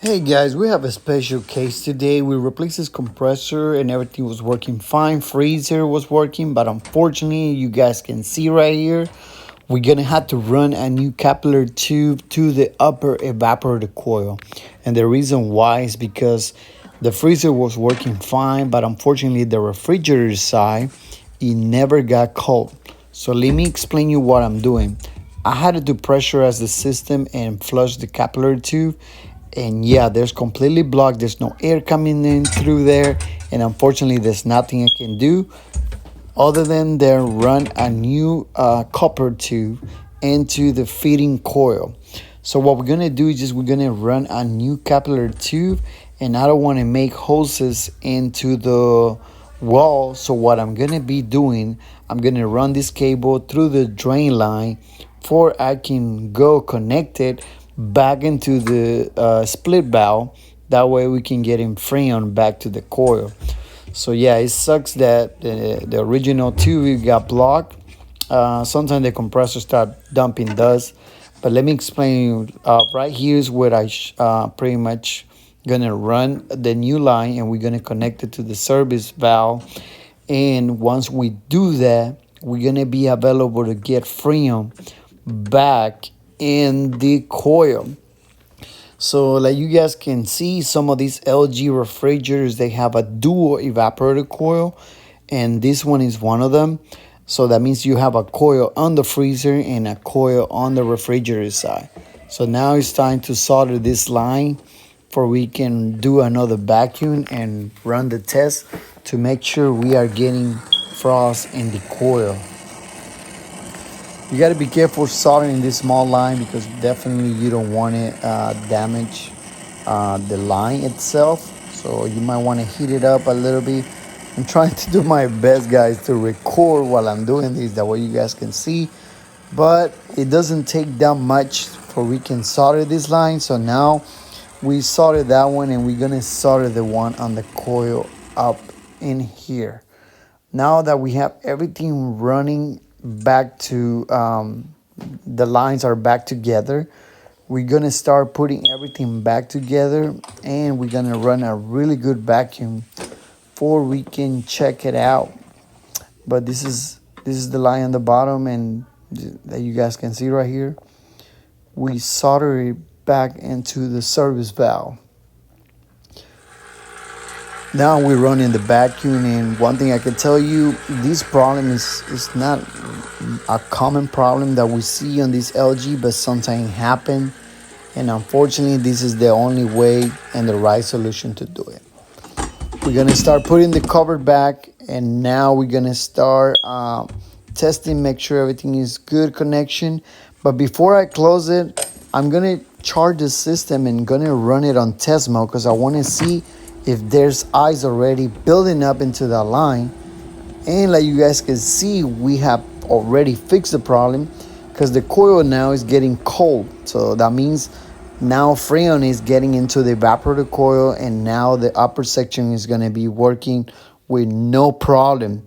Hey guys, we have a special case today. We replaced this compressor and everything was working fine. Freezer was working, but unfortunately, you guys can see right here, we're gonna have to run a new capillary tube to the upper evaporator coil. And the reason why is because the freezer was working fine, but unfortunately, the refrigerator side, it never got cold. So let me explain you what I'm doing. I had to pressurize the system and flush the capillary tube, and yeah, there's completely blocked. There's no air coming in through there, and unfortunately there's nothing I can do other than then run a new copper tube into the feeding coil. So what we're gonna do is just we're gonna run a new capillary tube, and I don't want to make hoses into the wall. So what I'm gonna be doing, I'm gonna run this cable through the drain line for I can go connect it back into the split valve. That way we can get in freon back to the coil. So yeah, it sucks that the original tube got blocked. Sometimes the compressor start dumping dust. But let me explain. Right here is where I pretty much gonna run the new line, and we're gonna connect it to the service valve. And once we do that, we're gonna be available to get freon back in the coil. So like you guys can see, some of these LG refrigerators, they have a dual evaporator coil, and this one is one of them. So that means you have a coil on the freezer and a coil on the refrigerator side. So now it's time to solder this line for we can do another vacuum and run the test to make sure we are getting frost in the coil. You got to be careful soldering this small line because definitely you don't want it damage the line itself. So you might want to heat it up a little bit. I'm trying to do my best, guys, to record while I'm doing this. That way you guys can see. But it doesn't take that much for we can solder this line. So now we soldered that one, and we're going to solder the one on the coil up in here. Now that we have everything running back to the lines are back together, we're gonna start putting everything back together, and we're gonna run a really good vacuum before we can check it out. But this is the line on the bottom, and that you guys can see right here. We solder it back into the service valve. Now we're running the vacuum, and one thing I can tell you, this problem is not a common problem that we see on this LG, but sometimes happen. And unfortunately, this is the only way and the right solution to do it. We're gonna start putting the cover back, and now we're gonna start testing, make sure everything is good connection. But before I close it, I'm gonna charge the system and gonna run it on test mode because I want to see if there's ice already building up into the line. And like you guys can see, we have already fixed the problem because the coil now is getting cold. So that means now freon is getting into the evaporator coil, and now the upper section is going to be working with no problem.